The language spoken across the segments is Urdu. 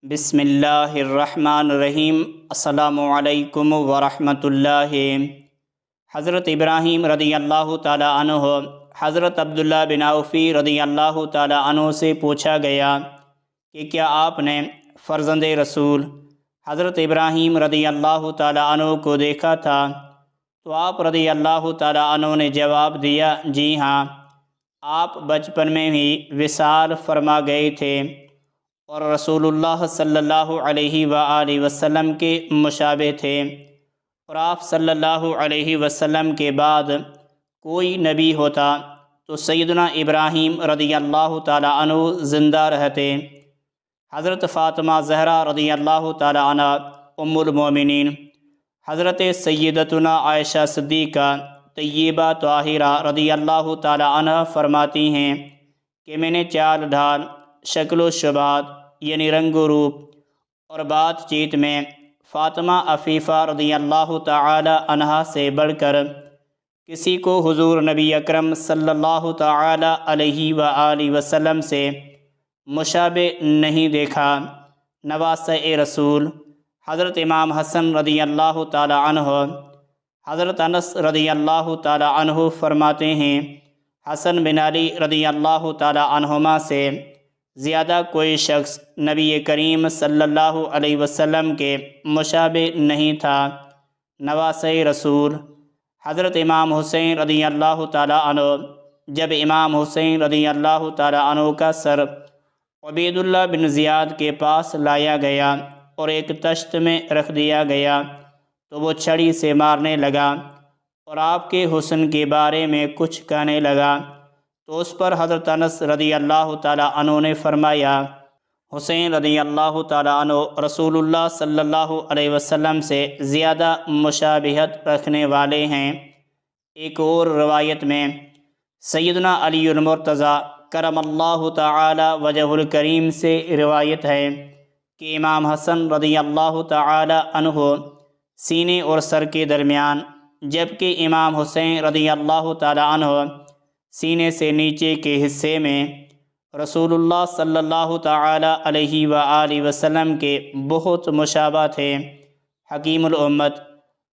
بسم اللہ الرحمن الرحیم۔ السلام علیکم ورحمۃ اللہ۔ حضرت ابراہیم رضی اللہ تعالی عنہ حضرت عبداللہ بن عوف رضی اللہ تعالی عنہ سے پوچھا گیا کہ کیا آپ نے فرزند رسول حضرت ابراہیم رضی اللہ تعالی عنہ کو دیکھا تھا؟ تو آپ رضی اللہ تعالی عنہ نے جواب دیا، جی ہاں، آپ بچپن میں ہی وصال فرما گئے تھے اور رسول اللہ صلی اللہ علیہ وآلہ وسلم کے مشابہ تھے، اور آپ صلی اللہ علیہ وسلم کے بعد کوئی نبی ہوتا تو سیدنا ابراہیم رضی اللہ تعالی عنہ زندہ رہتے۔ حضرت فاطمہ زہرا رضی اللہ تعالی عنہ ام المومنین، حضرت سیدتنا عائشہ صدیقہ طیبہ طاہرہ رضی اللہ تعالی عنہ فرماتی ہیں کہ میں نے چال ڈھال، شکل و شبات یعنی رنگ و روپ اور بات چیت میں فاطمہ عفیفہ رضی اللہ تعالی عنہا سے بڑھ کر کسی کو حضور نبی اکرم صلی اللہ تعالی علیہ وآلہ وسلم سے مشابہ نہیں دیکھا۔ نواسۂ رسول حضرت امام حسن رضی اللہ تعالی عنہ، حضرت انس رضی اللہ تعالی عنہ فرماتے ہیں، حسن بن علی رضی اللہ تعالی عنہما سے زیادہ کوئی شخص نبی کریم صلی اللہ علیہ وسلم کے مشابہ نہیں تھا۔ نواسۂ رسول حضرت امام حسین رضی اللہ تعالی عنہ، جب امام حسین رضی اللہ تعالی عنہ کا سر عبید اللہ بن زیاد کے پاس لایا گیا اور ایک تشت میں رکھ دیا گیا تو وہ چھڑی سے مارنے لگا اور آپ کے حسن کے بارے میں کچھ کہنے لگا، تو اس پر حضرت انس رضی اللہ تعالی عنہ نے فرمایا، حسین رضی اللہ تعالی عنہ رسول اللہ صلی اللہ علیہ وسلم سے زیادہ مشابہت رکھنے والے ہیں۔ ایک اور روایت میں سیدنا علی المرتضیٰ کرم اللہ تعالی وجہ الکریم سے روایت ہے کہ امام حسن رضی اللہ تعالی عنہ سینے اور سر کے درمیان، جبکہ امام حسین رضی اللہ تعالی عنہ سینے سے نیچے کے حصے میں رسول اللہ صلی اللہ تعالی علیہ وآلہ وسلم کے بہت مشابہ تھے۔ حکیم الامت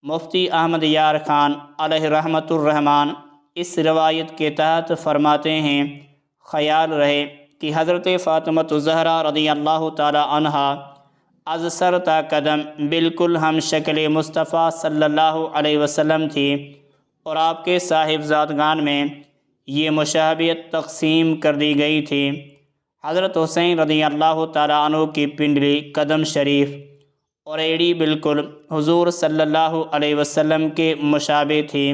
مفتی احمد یار خان علیہ رحمۃ الرحمن اس روایت کے تحت فرماتے ہیں، خیال رہے کہ حضرت فاطمہ زہرا رضی اللہ تعالی عنہا از سر تا قدم بالکل ہم شکل مصطفیٰ صلی اللہ علیہ وسلم تھی، اور آپ کے صاحبزادگان میں یہ مشابہت تقسیم کر دی گئی تھی۔ حضرت حسین رضی اللہ تعالی عنہ کی پنڈلی، قدم شریف اور ایڑی بالکل حضور صلی اللہ علیہ وسلم کے مشابہ تھی۔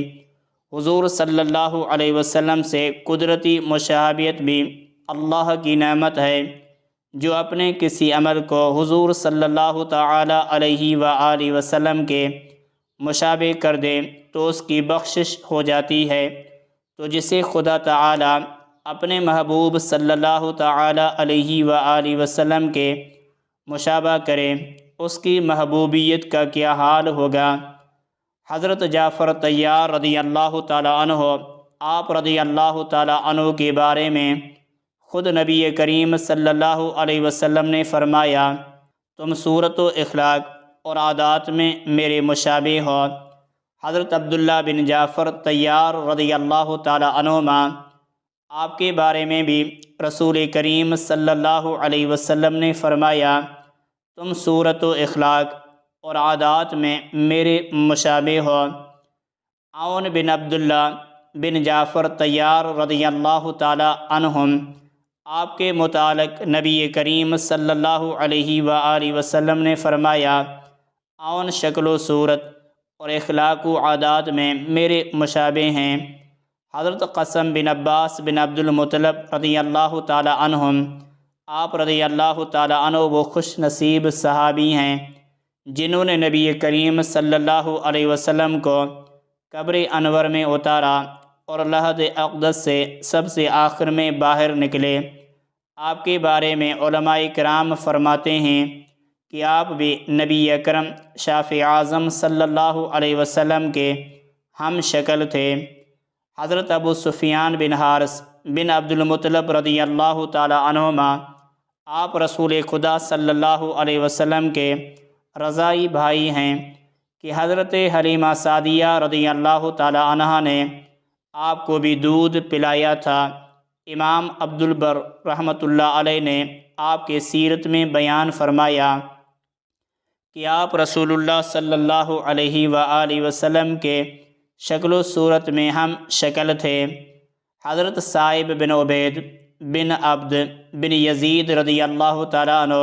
حضور صلی اللہ علیہ وسلم سے قدرتی مشابہت بھی اللہ کی نعمت ہے، جو اپنے کسی عمل کو حضور صلی اللہ تعالی علیہ وآلہ وسلم کے مشابہ کر دے تو اس کی بخشش ہو جاتی ہے۔ تو جسے خدا تعالی اپنے محبوب صلی اللہ تعالی علیہ وآلہ وسلم کے مشابہ کرے، اس کی محبوبیت کا کیا حال ہوگا۔ حضرت جعفر طیار رضی اللہ تعالی عنہ، آپ رضی اللہ تعالی عنہ کے بارے میں خود نبی کریم صلی اللہ علیہ وسلم نے فرمایا، تم صورت و اخلاق اور عادات میں میرے مشابہ ہو۔ حضرت عبداللہ بن جعفر طیار رضی اللہ تعالی عنہما، آپ کے بارے میں بھی رسول کریم صلی اللہ علیہ وسلم نے فرمایا، تم صورت و اخلاق اور عادات میں میرے مشابہ ہو۔ عون بن عبداللہ بن جعفر طیار رضی اللہ تعالی عنہم، آپ کے متعلق نبی کریم صلی اللہ علیہ وآلہ وسلم نے فرمایا، عون شکل و صورت اور اخلاق و عادات میں میرے مشابہ ہیں۔ حضرت قاسم بن عباس بن عبد المطلب رضی اللہ تعالی عنہم، آپ رضی اللہ تعالی عنہ وہ خوش نصیب صحابی ہیں جنہوں نے نبی کریم صلی اللہ علیہ وسلم کو قبر انور میں اتارا اور لحد اقدس سے سب سے آخر میں باہر نکلے۔ آپ کے بارے میں علماء کرام فرماتے ہیں کہ آپ بھی نبی اکرم شافع اعظم صلی اللہ علیہ وسلم کے ہم شکل تھے۔ حضرت ابو سفیان بن حارث بن عبد المطلب رضی اللہ تعالی عنہما، آپ رسول خدا صلی اللہ علیہ وسلم کے رضائی بھائی ہیں کہ حضرت حلیمہ سعدیہ رضی اللہ تعالی عنہا نے آپ کو بھی دودھ پلایا تھا۔ امام عبد البر رحمۃ اللہ علیہ نے آپ کے سیرت میں بیان فرمایا کہ آپ رسول اللہ صلی اللہ علیہ وآلہ وسلم کے شکل و صورت میں ہم شکل تھے۔ حضرت صائب بن عبید بن عبد بن یزید رضی اللہ تعالیٰ عنہ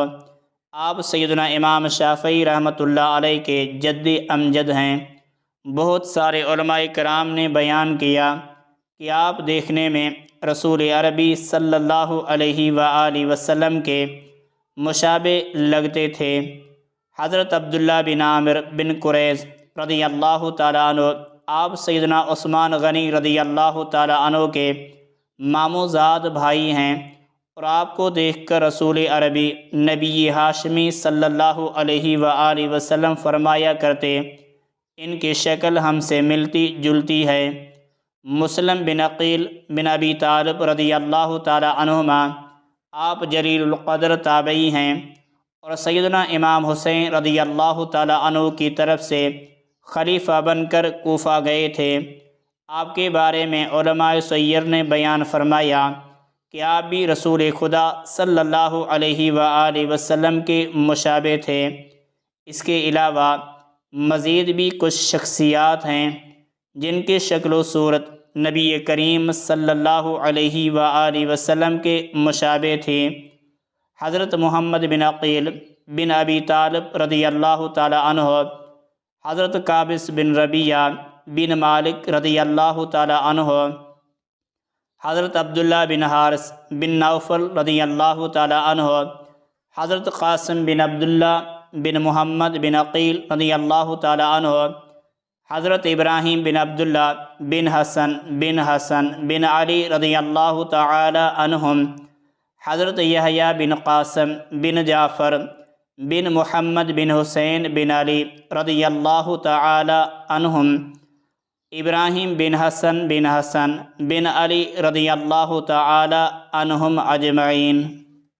آپ سیدنا امام شافعی رحمۃ اللہ علیہ کے جد امجد ہیں۔ بہت سارے علماء کرام نے بیان کیا کہ آپ دیکھنے میں رسول عربی صلی اللہ علیہ وآلہ وسلم کے مشابہ لگتے تھے۔ حضرت عبداللہ بن عامر بن قریظ رضی اللہ تعالیٰ عنہ آپ سیدنا عثمان غنی رضی اللہ تعالیٰ عنہ کے ماموزاد بھائی ہیں، اور آپ کو دیکھ کر رسول عربی نبی ہاشمی صلی اللہ علیہ وآلہ وسلم فرمایا کرتے ان کی شکل ہم سے ملتی جلتی ہے۔ مسلم بن عقیل بن ابی طالب رضی اللہ تعالیٰ عنہما آپ جلیل القدر تابعی ہیں، اور سیدنا امام حسین رضی اللہ تعالیٰ عنہ کی طرف سے خلیفہ بن کر کوفہ گئے تھے۔ آپ کے بارے میں علماء سیر نے بیان فرمایا کہ آپ بھی رسول خدا صلی اللہ علیہ وآلہ وسلم کے مشابہ تھے۔ اس کے علاوہ مزید بھی کچھ شخصیات ہیں جن کی شکل و صورت نبی کریم صلی اللہ علیہ وآلہ وسلم کے مشابہ تھی۔ حضرت محمد بن عقیل بن ابی طالب رضی اللہ تعالی عنہ، حضرت قابس بن ربیعہ بن مالک رضی اللہ تعالی عنہ، حضرت عبداللہ بن حارث بن نوفل رضی اللہ تعالی عنہ، حضرت قاسم بن عبداللہ بن محمد بن عقیل رضی اللہ تعالی عنہ، حضرت ابراہیم بن عبداللہ بن حسن بن علی رضی اللہ تعالی عنہم، حضرت یحییٰ بن قاسم بن جعفر بن محمد بن حسین بن علی رضی اللہ تعالی عنہم، ابراہیم بن حسن بن علی رضی اللہ تعالی عنہم اجمعین۔